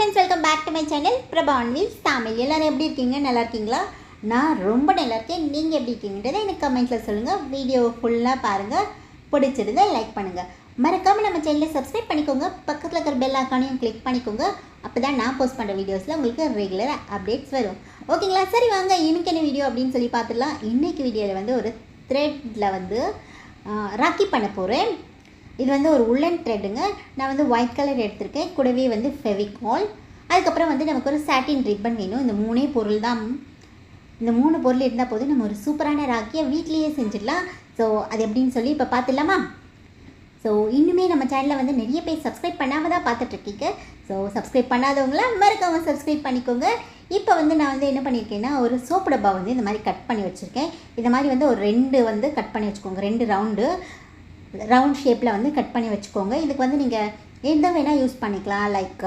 friends, welcome back to my channel Prabha on Wheels Tamil. எல்லாரும் எப்படி இருக்கீங்க? நல்லா இருக்கீங்களா? நான் ரொம்ப நல்லா இருக்கேன். நீங்க எப்படி இருக்கீங்கன்றதை எனக்கு கமெண்ட்ல சொல்லுங்க. வீடியோ ஃபுல்லா பாருங்க. பிடிச்சிருந்தா லைக் பண்ணுங்க. மறக்காம நம்ம சேனலை சப்ஸ்கிரைப் பண்ணிக்கோங்க. பக்கத்துல இருக்கிற பெல் ஐகானையும் கிளிக் பண்ணிக்கோங்க. அப்பதான் நான் போஸ்ட் பண்ற வீடியோஸ்ல உங்களுக்கு ரெகுலரா அப்டேட்ஸ் வரும். ஓகேங்களா? சரி வாங்க இன்னைக்கு என்ன வீடியோ அப்படினு சொல்லி பார்த்துடலாம். இன்னைக்கு வீடியோல வந்து ஒரு த்ரெட்ல வந்து ராக்கி பண்ண போறேன். இது வந்து ஒரு உல்லன் த்ரெட்டுங்க. நான் வந்து ஒயிட் கலர் எடுத்திருக்கேன். கூடவே வந்து ஃபெவிகால், அதுக்கப்புறம் வந்து நமக்கு ஒரு சாட்டின் ரிப்பன் வேணும். இந்த மூணே பொருள் தான். இந்த 3 பொருள் இருந்தால் போதும் நம்ம ஒரு சூப்பரான ராக்கியை வீட்லேயே செஞ்சிடலாம். ஸோ அது எப்படின்னு சொல்லி இப்போ பார்த்துடலாமா? ஸோ இன்னுமே நம்ம சேனலில் வந்து நிறைய பேர் சப்ஸ்கிரைப் பண்ணாமல் தான் பார்த்துட்ருக்கீங்க. ஸோ சப்ஸ்கிரைப் பண்ணாதவங்களாம் மறக்காமல் சப்ஸ்கிரைப் பண்ணிக்கோங்க. இப்போ வந்து நான் வந்து என்ன பண்ணியிருக்கேன்னா, ஒரு சோப்பு டப்பா வந்து இந்த மாதிரி கட் பண்ணி வச்சுருக்கேன். இந்த மாதிரி வந்து ஒரு 2 வந்து கட் பண்ணி வச்சுக்கோங்க. 2 ரவுண்ட் ஷேப்பில் வந்து கட் பண்ணி வச்சுக்கோங்க. இதுக்கு வந்து நீங்கள் எந்த வேணால் யூஸ் பண்ணிக்கலாம். Like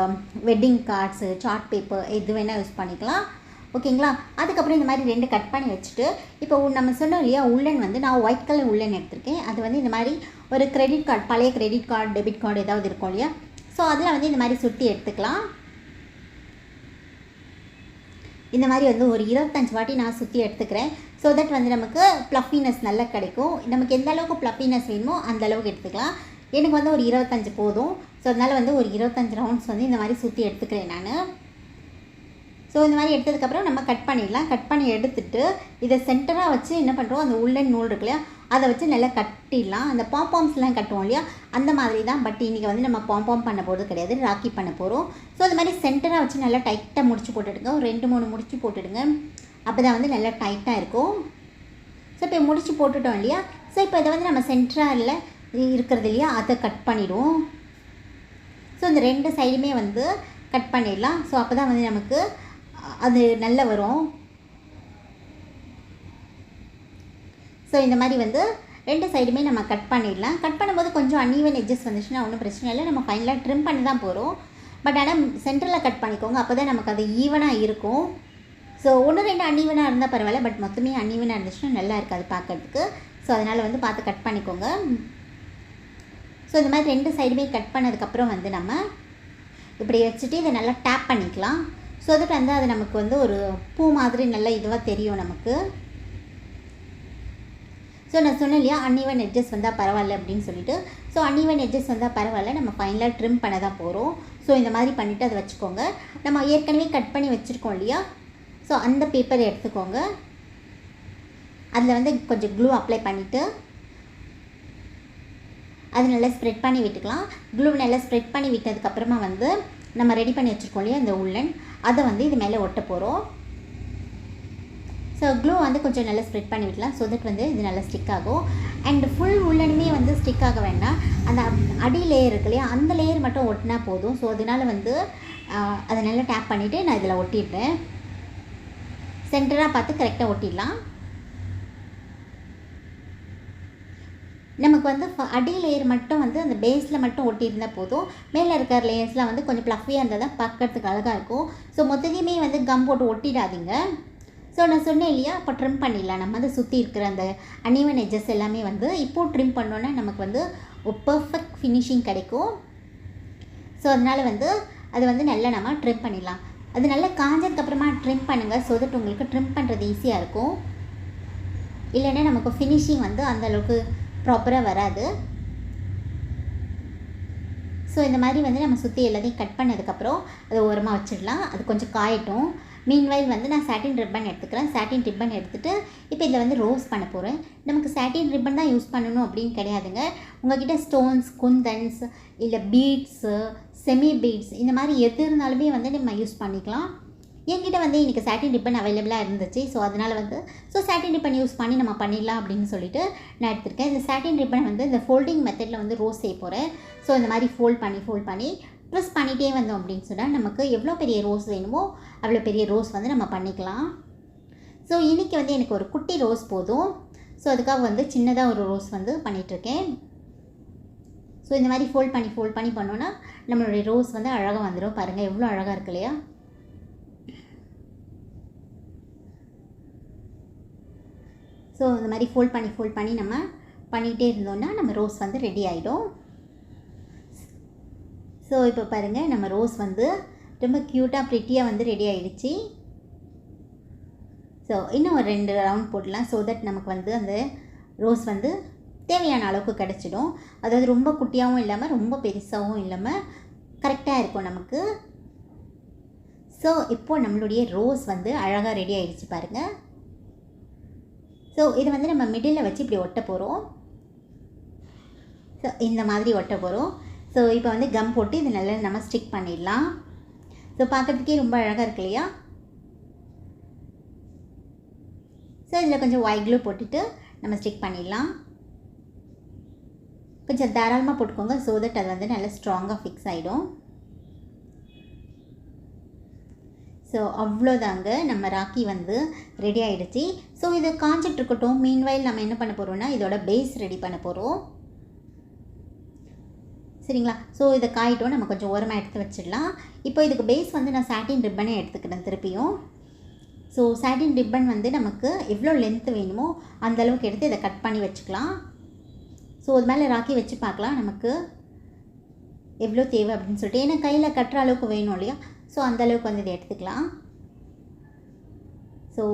wedding cards, chart paper எது வேணால் யூஸ் பண்ணிக்கலாம். ஓகேங்களா? அதுக்கப்புறம் இந்த மாதிரி 2 கட் பண்ணி வச்சுட்டு, இப்போ நம்ம சொன்னோம் இல்லையா, உள்ளன் வந்து நான் ஒயிட் கலர் உள்ளன் எடுத்திருக்கேன். அது வந்து இந்த மாதிரி ஒரு கிரெடிட் கார்டு, பழைய கிரெடிட் கார்டு, டெபிட் கார்டு ஏதாவது இருக்கும் இல்லையா, ஸோ அதில் வந்து இந்த மாதிரி சுற்றி எடுத்துக்கலாம். இந்த மாதிரி வந்து ஒரு 25 வாட்டி நான் சுற்றி எடுத்துக்கிறேன். ஸோ தட் வந்து நமக்கு ப்ளஃபினஸ் நல்லா கிடைக்கும். நமக்கு எந்த அளவுக்கு ப்ளஃபினஸ் வேணுமோ அந்த அளவுக்கு எடுத்துக்கலாம். எனக்கு வந்து ஒரு 25 போதும். ஸோ அதனால் வந்து ஒரு 25 ரவுண்ட்ஸ் வந்து இந்த மாதிரி சுற்றி எடுத்துக்கிறேன் நான். ஸோ இந்த மாதிரி எடுத்ததுக்கப்புறம் நம்ம கட் பண்ணிடலாம். கட் பண்ணி எடுத்துகிட்டு இதை சென்டராக வச்சு என்ன பண்ணுறோம், அந்த உள்ளன் நூல் இருக்கு இல்லையா, அதை வச்சு நல்லா கட்டிடலாம். அந்த பாம்பாம்ஸ்லாம் கட்டுவோம் இல்லையா, அந்த மாதிரி தான். பட் இன்றைக்கி வந்து நம்ம பாம்பாம் பண்ண போகிறது கிடையாது, ராக்கி பண்ண போகிறோம். ஸோ இந்த மாதிரி சென்டராக வச்சு நல்லா டைட்டாக முடிச்சு போட்டுடுங்க. ஒரு 2-3 முடிச்சு போட்டுடுங்க. அப்போ தான் வந்து நல்லா டைட்டாக இருக்கும். ஸோ இப்போ முடிச்சு போட்டுட்டோம் இல்லையா. ஸோ இப்போ இதை வந்து நம்ம சென்டரில் இருக்கிறது இல்லையா, அதை கட் பண்ணிவிடுவோம். ஸோ இந்த 2 சைடுமே வந்து கட் பண்ணிடலாம். ஸோ அப்போ தான் வந்து நமக்கு அது நல்லா வரும். ஸோ இந்த மாதிரி வந்து 2 சைடுமே நம்ம கட் பண்ணிடலாம். கட் பண்ணும்போது கொஞ்சம் அன்ஈவன் எட்ஜஸ் வந்துச்சுன்னா ஒன்றும் பிரச்சனை இல்லை, நம்ம ஃபைனலாக ட்ரிம் பண்ணி தான் போகிறோம். பட் ஆனால் சென்டரில் கட் பண்ணிக்கோங்க, அப்போ தான் நமக்கு அது ஈவனாக இருக்கும். ஸோ 1-2 அன்ஈவனாக இருந்தால் பரவாயில்ல, பட் மொத்தமே அன்ஈவனாக இருந்துச்சுன்னா நல்லா இருக்காது பார்க்குறதுக்கு. ஸோ அதனால் வந்து பார்த்து கட் பண்ணிக்கோங்க. ஸோ இந்த மாதிரி 2 சைடுமே கட் பண்ணதுக்கப்புறம் வந்து நம்ம இப்படி வச்சுட்டு இதை நல்லா டேப் பண்ணிக்கலாம். ஸோ அதுக்கு வந்து அது நமக்கு வந்து ஒரு பூ மாதிரி நல்லா இதுவாக தெரியும் நமக்கு. ஸோ நான் சொன்னேன் இல்லையா, அன்ஈவன் எட்ஜஸ் வந்தால் பரவாயில்ல அப்படின்னு சொல்லிட்டு. ஸோ அன்ஈவன் எட்ஜஸ் வந்தால் பரவாயில்ல, நம்ம ஃபைனலாக ட்ரிம் பண்ண தான் போகிறோம். ஸோ இந்த மாதிரி பண்ணிவிட்டு அதை வச்சுக்கோங்க. நம்ம ஏற்கனவே கட் பண்ணி வச்சுருக்கோம் இல்லையா, ஸோ அந்த பேப்பரை எடுத்துக்கோங்க. அதில் வந்து கொஞ்சம் க்ளூ அப்ளை பண்ணிவிட்டு அது நல்லா ஸ்ப்ரெட் பண்ணி விட்டுக்கலாம். க்ளூ நல்லா ஸ்ப்ரெட் பண்ணி விட்டதுக்கப்புறமா வந்து நம்ம ரெடி பண்ணி வச்சுருக்கோம் இல்லையா இந்த உள்ளன், அதை வந்து இது மேலே ஒட்ட போகிறோம். ஸோ க்ளூ வந்து கொஞ்சம் நல்லா ஸ்ப்ரெட் பண்ணி விடலாம். ஸோ தட் வந்து இது நல்லா ஸ்டிக் ஆகும். அண்ட் ஃபுல் உள்ளனுமே வந்து ஸ்டிக் ஆக வேண்டாம், அந்த அடி லேயர் இருக்கு இல்லையா, அந்த லேயர் மட்டும் ஒட்டினா போதும். ஸோ அதனால் வந்து அதை நல்லா டேப் பண்ணிவிட்டு நான் இதில் ஒட்டிடுறேன். சென்டராக பார்த்து கரெக்டாக ஒட்டிடலாம். நமக்கு வந்து அடி லேயர் மட்டும் வந்து அந்த பேஸில் மட்டும் ஒட்டியிருந்தால் போதும். மேலே இருக்கிற லேயர்ஸ்லாம் வந்து கொஞ்சம் ப்ளஃபியாக இருந்தால் தான் பார்க்கறதுக்கு அழகாக இருக்கும். ஸோ மொத்தத்தையுமே வந்து கம் போட்டு ஒட்டிடாதீங்க. ஸோ நான் சொன்னேன் இல்லையா, இப்போ ட்ரிம் பண்ணிடலாம். நம்ம வந்து சுற்றி இருக்கிற அந்த அன்ஈவன் எட்ஜஸ் எல்லாமே வந்து இப்போது ட்ரிம் பண்ணோன்னா நமக்கு வந்து ஒரு பர்ஃபெக்ட் ஃபினிஷிங் கிடைக்கும். ஸோ அதனால் வந்து அது வந்து நல்லா நம்ம ட்ரிம் பண்ணிடலாம். அது நல்லா காஞ்சதுக்கப்புறமா ட்ரிம் பண்ணுங்கள். ஸோ தட் உங்களுக்கு ட்ரிம் பண்ணுறது ஈஸியாக இருக்கும். இல்லைன்னா நமக்கு ஃபினிஷிங் வந்து அந்தளவுக்கு ப்ராப்பராக வராது. ஸோ இந்த மாதிரி வந்து நம்ம சுற்றி எல்லாத்தையும் கட் பண்ணதுக்கப்புறம் அதை ஓரமாக வச்சிடலாம். அது கொஞ்சம் காயட்டும். மீன்வைல் வந்து நான் சாட்டின் ரிப்பன் எடுத்துக்கிறேன். சாட்டின் ரிப்பன் எடுத்துகிட்டு இப்போ இதில் வந்து ரோஸ் பண்ண போகிறேன். நமக்கு சாட்டின் ரிப்பன் தான் யூஸ் பண்ணணும் அப்படின்னு கிடையாதுங்க. உங்கள்கிட்ட ஸ்டோன்ஸ், குந்தன்ஸ், இல்லை பீட்ஸு, செமி பீட்ஸ் இந்த மாதிரி எது இருந்தாலுமே வந்து நம்ம யூஸ் பண்ணிக்கலாம். என்கிட்ட வந்து இன்றைக்கி சாட்டின் ரிப்பன் அவைலபிளாக இருந்துச்சு. ஸோ அதனால் வந்து சாட்டின் ரிப்பன் யூஸ் பண்ணி நம்ம பண்ணிடலாம் அப்படின்னு சொல்லிட்டு நான் எடுத்திருக்கேன். இந்த சாட்டின் ரிப்பன் வந்து இந்த ஃபோல்டிங் மெத்தடில் வந்து ரோஸ் செய்ய போகிறேன். ஸோ இந்த மாதிரி ஃபோல்ட் பண்ணி ப்ரெஸ் பண்ணிகிட்டே வந்தோம் அப்படின்னு சொன்னால் நமக்கு எவ்வளோ பெரிய ரோஸ் வேணுமோ அவ்வளோ பெரிய ரோஸ் வந்து நம்ம பண்ணிக்கலாம். ஸோ இன்றைக்கி வந்து எனக்கு ஒரு குட்டி ரோஸ் போதும். ஸோ அதுக்காக வந்து சின்னதாக ஒரு ரோஸ் வந்து பண்ணிகிட்ருக்கேன். ஸோ இந்த மாதிரி ஃபோல்ட் பண்ணி பண்ணோன்னா நம்மளுடைய ரோஸ் வந்து அழகாக வந்துடும். பாருங்கள் எவ்வளோ அழகாக இருக்கு இல்லையா. ஸோ இந்த மாதிரி ஃபோல்ட் பண்ணி நம்ம பண்ணிகிட்டே இருந்தோம்னா நம்ம ரோஸ் வந்து ரெடி ஆகிடும். ஸோ இப்போ பாருங்கள் நம்ம ரோஸ் வந்து ரொம்ப க்யூட்டாக ப்ரிட்டியாக வந்து ரெடி ஆகிடுச்சு. ஸோ இன்னும் ஒரு 2 ரவுண்ட் போடலாம். ஸோ தட் நமக்கு வந்து அந்த ரோஸ் வந்து தேவையான அளவுக்கு கிடச்சிடும். அதாவது ரொம்ப குட்டியாகவும் இல்லாமல் ரொம்ப பெருசாகவும் இல்லாமல் கரெக்டாக இருக்கும் நமக்கு. ஸோ இப்போது நம்மளுடைய ரோஸ் வந்து அழகாக ரெடி ஆகிடுச்சு பாருங்கள். ஸோ இதை வந்து நம்ம மிடில் வச்சு இப்படி ஒட்ட போகிறோம். ஸோ இந்த மாதிரி ஒட்ட போகிறோம். ஸோ இப்போ வந்து கம் போட்டு இது நல்லா நம்ம ஸ்டிக் பண்ணிடலாம். ஸோ பார்க்குறதுக்கே ரொம்ப அழகாக இருக்கு இல்லையா? ஸோ இதில் கொஞ்சம் ஒயிட் க்ளூ போட்டுட்டு நம்ம ஸ்டிக் பண்ணிடலாம். கொஞ்சம் தாராளமாக போட்டுக்கோங்க. ஸோ தட் அது வந்து நல்லா ஸ்ட்ராங்காக ஃபிக்ஸ் ஆகிடும். ஸோ அவ்வளோதாங்க, நம்ம ராக்கி வந்து ரெடி ஆகிடுச்சு. ஸோ இது காஞ்சிட்டு இருக்கட்டும். மீன்வைல் நம்ம என்ன பண்ண போகிறோம்னா இதோட பேஸ் ரெடி பண்ண போகிறோம். சரிங்களா? ஸோ இதை காயிட்டும் நம்ம கொஞ்சம் ஓரமாக எடுத்து வச்சிடலாம். இப்போ இதுக்கு பேஸ் வந்து நான் சாட்டின் ரிப்பனே எடுத்துக்கிட்டேன் திருப்பியும். ஸோ சாட்டின் ரிப்பன் வந்து நமக்கு எவ்வளோ லென்த்து வேணுமோ அந்தளவுக்கு எடுத்து இதை கட் பண்ணி வச்சுக்கலாம். ஸோ அது மேலே ராக்கி வச்சு பார்க்கலாம் நமக்கு எவ்வளோ தேவை அப்படின்னு சொல்லிட்டு. ஏன்னா கையில் கட்டுற அளவுக்கு வேணும் இல்லையா? ஸோ அந்தளவுக்கு வந்து இதை எடுத்துக்கலாம். ஸோ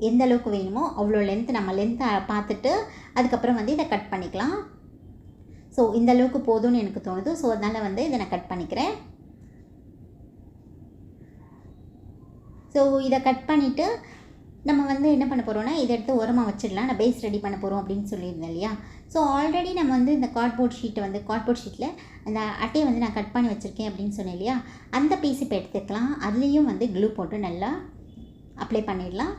எந்த அளவுக்கு வேணுமோ அவ்வளோ லென்த்து நம்ம லென்த்தை பார்த்துட்டு அதுக்கப்புறம் வந்து இதை கட் பண்ணிக்கலாம். ஸோ இந்த அளவுக்கு போதும்னு எனக்கு தோணுது. ஸோ அதனால் வந்து இதை நான் கட் பண்ணிக்கிறேன். ஸோ இதை கட் பண்ணிவிட்டு நம்ம வந்து என்ன பண்ண போகிறோன்னா இதை எடுத்து ஓரமாக வச்சிடலாம். நான் பேஸ் ரெடி பண்ண போகிறோம் அப்படின்னு சொல்லியிருந்தேன் இல்லையா? ஸோ ஆல்ரெடி நம்ம வந்து இந்த கார்ட்போர்ட் ஷீட்டில் அந்த அட்டையை வந்து நான் கட் பண்ணி வச்சுருக்கேன் அப்படின்னு சொன்னேன் இல்லையா? அந்த பீஸ் இப்போ எடுத்துக்கலாம். அதுலேயும் வந்து க்ளூ போட்டு நல்லா அப்ளை பண்ணிடலாம்.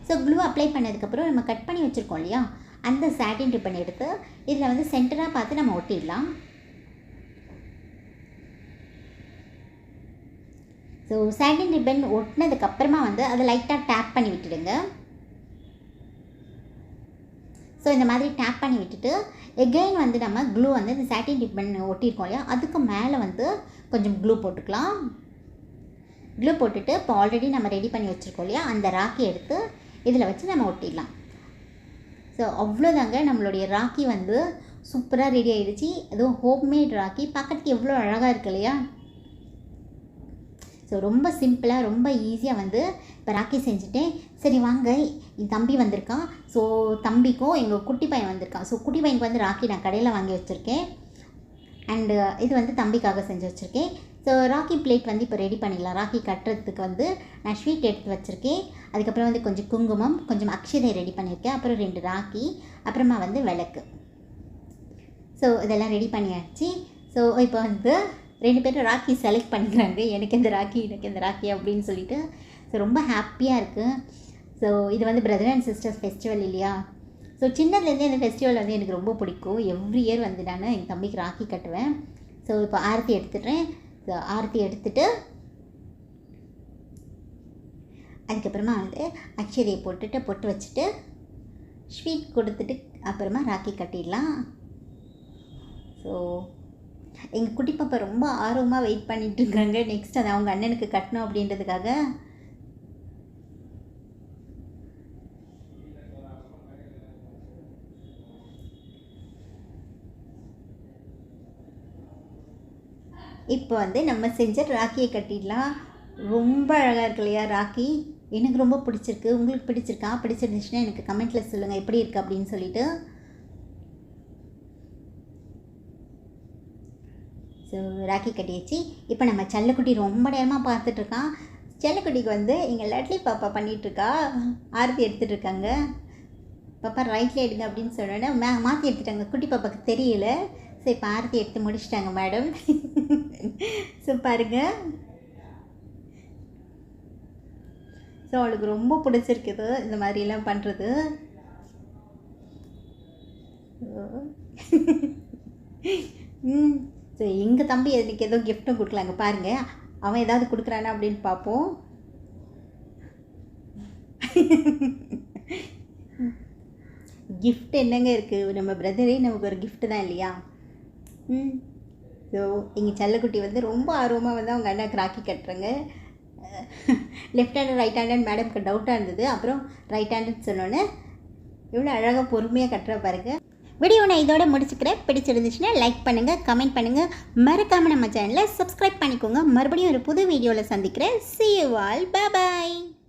ஸோ க்ளூ அப்ளை பண்ணதுக்கப்புறம் நம்ம கட் பண்ணி வச்சுருக்கோம் இல்லையா? அந்த சாட்டின் ரிப்பன் எடுத்து இதில் வந்து சென்டராக பார்த்து நம்ம ஒட்டிடலாம். ஸோ சாட்டின் ரிப்பன் ஒட்டினதுக்கப்புறமா வந்து அதை லைட்டாக டேப் பண்ணி விட்டுடுங்க. ஸோ இந்த மாதிரி டேப் பண்ணி விட்டுட்டு எகெயின் வந்து நம்ம க்ளூ வந்து இந்த சாட்டின் ரிப்பன் ஒட்டியிருக்கோம் இல்லையா? அதுக்கு மேலே வந்து கொஞ்சம் க்ளூ போட்டுக்கலாம். க்ளூ போட்டுட்டு இப்போ ஆல்ரெடி நம்ம ரெடி பண்ணி வச்சுருக்கோம் இல்லையா? அந்த ராக்கி எடுத்து இதில் வச்சு நம்ம ஒட்டிடலாம். ஸோ அவ்வளோதாங்க, நம்மளுடைய ராக்கி வந்து சூப்பராக ரெடி ஆகிடுச்சு. அதுவும் ஹோம்மேட் ராக்கி பார்க்கறதுக்கு எவ்வளோ அழகாக இருக்கு இல்லையா? ஸோ ரொம்ப சிம்பிளாக ரொம்ப ஈஸியாக வந்து இப்போ ராக்கி செஞ்சுட்டேன். சரி வாங்க, என் தம்பி வந்திருக்கான். ஸோ தம்பிக்கும் எங்கள் குட்டி பையன் வந்திருக்கான். ஸோ குட்டி பையனுக்கு வந்து ராக்கி நான் கடையில் வாங்கி வச்சுருக்கேன். அண்டு இது வந்து தம்பிக்காக செஞ்சு வச்சுருக்கேன். ஸோ ராக்கி பிளேட் வந்து இப்போ ரெடி பண்ணிடலாம். ராக்கி கட்டுறதுக்கு வந்து நான் ஸ்வீட் எடுத்து வச்சுருக்கேன். அதுக்கப்புறம் வந்து கொஞ்சம் குங்குமம், கொஞ்சம் அக்ஷதை ரெடி பண்ணியிருக்கேன். அப்புறம் 2 ராக்கி, அப்புறமா வந்து விளக்கு. ஸோ இதெல்லாம் ரெடி பண்ணியாச்சு. ஸோ இப்போ வந்து 2 பேரும் ராக்கி செலக்ட் பண்ணிக்கிறாங்க. எனக்கு இந்த ராக்கி அப்படின்னு சொல்லிட்டு. ஸோ ரொம்ப ஹாப்பியாக இருக்குது. ஸோ இது வந்து பிரதர் அண்ட் சிஸ்டர்ஸ் ஃபெஸ்டிவல் இல்லையா? ஸோ சின்னதுலேருந்தே இந்த ஃபெஸ்டிவல் வந்து எனக்கு ரொம்ப பிடிக்கும். எவ்ரி இயர் வந்து நான் என் தம்பிக்கு ராக்கி கட்டுவேன். ஸோ இப்போ ஆரத்தி எடுத்துடுறேன். ஸோ ஆரத்தி எடுத்துகிட்டு அதுக்கப்புறமா வந்து அக்ஷதையை போட்டுட்டு பொட்டு வச்சுட்டு ஸ்வீட் கொடுத்துட்டு அப்புறமா ராக்கி கட்டிடலாம். ஸோ எங்கள் குட்டி பாப்பா ரொம்ப ஆர்வமாக வெயிட் பண்ணிகிட்ருக்காங்க. நெக்ஸ்ட் அதை அவங்க அண்ணனுக்கு கட்டணும் அப்படின்றதுக்காக. இப்போ வந்து நம்ம செஞ்ச ராக்கியை கட்டிடலாம். ரொம்ப அழகாக இருக்கு இல்லையா ராக்கி? எனக்கு ரொம்ப பிடிச்சிருக்கு. உங்களுக்கு பிடிச்சிருக்கா? பிடிச்சிருந்துச்சுன்னா எனக்கு கமெண்ட்டில் சொல்லுங்கள் எப்படி இருக்குது அப்படின்னு சொல்லிட்டு. ஸோ ராக்கி கட்டியாச்சு. இப்போ நம்ம செல்லக்குட்டி ரொம்ப நேரமாக பார்த்துட்ருக்கான். செல்லக்குட்டிக்கு வந்து எங்கள் லட்லி பாப்பா பண்ணிகிட்ருக்கா. ஆரத்தி எடுத்துகிட்டு இருக்காங்க. பாப்பா ரைட்டில் எடுங்க அப்படின்னு சொன்னோன்னே மாற்றி எடுத்துட்டாங்க. குட்டி பாப்பாவுக்கு தெரியல. ஸோ இப்போ ஆரத்தி எடுத்து முடிச்சிட்டாங்க மேடம். ஸோ பாருங்கள். ஸோ அவளுக்கு ரொம்ப பிடிச்சிருக்குது இந்த மாதிரிலாம் பண்ணுறது. ஸோ எங்கள் தம்பி எனக்கு ஏதோ கிஃப்ட்டும் கொடுக்கலாங்க பாருங்கள். அவன் ஏதாவது கொடுக்குறானா அப்படின்னு பார்ப்போம். கிஃப்ட் என்னங்க இருக்குது? நம்ம பிரதரே நமக்கு ஒரு கிஃப்ட்டு தான் இல்லையா? ஸோ எங்கள் செல்லக்குட்டி வந்து ரொம்ப ஆர்வமாக வந்து அவங்க அண்ணாக்கு ராக்கி கட்டுறாங்க. லெஃப்ட் ஹேண்ட் ரைட் ஹேண்ட் மேடம்க்கு டவுட்டாக இருந்தது. அப்புறம் ரைட் ஹேண்டுன்னு சொன்னோன்னே எவ்வளோ அழகாக பொறுமையாக கட்டுற பாருங்க. வீடியோ நான் இதோட முடிச்சுக்கிறேன். பிடிச்சிருந்துச்சுன்னா லைக் பண்ணுங்கள், கமெண்ட் பண்ணுங்கள், மறக்காமல் நம்ம சேனலை சப்ஸ்கிரைப் பண்ணிக்கோங்க. மறுபடியும் ஒரு புது வீடியோவில் சந்திக்கிறேன். See you all. Bye bye.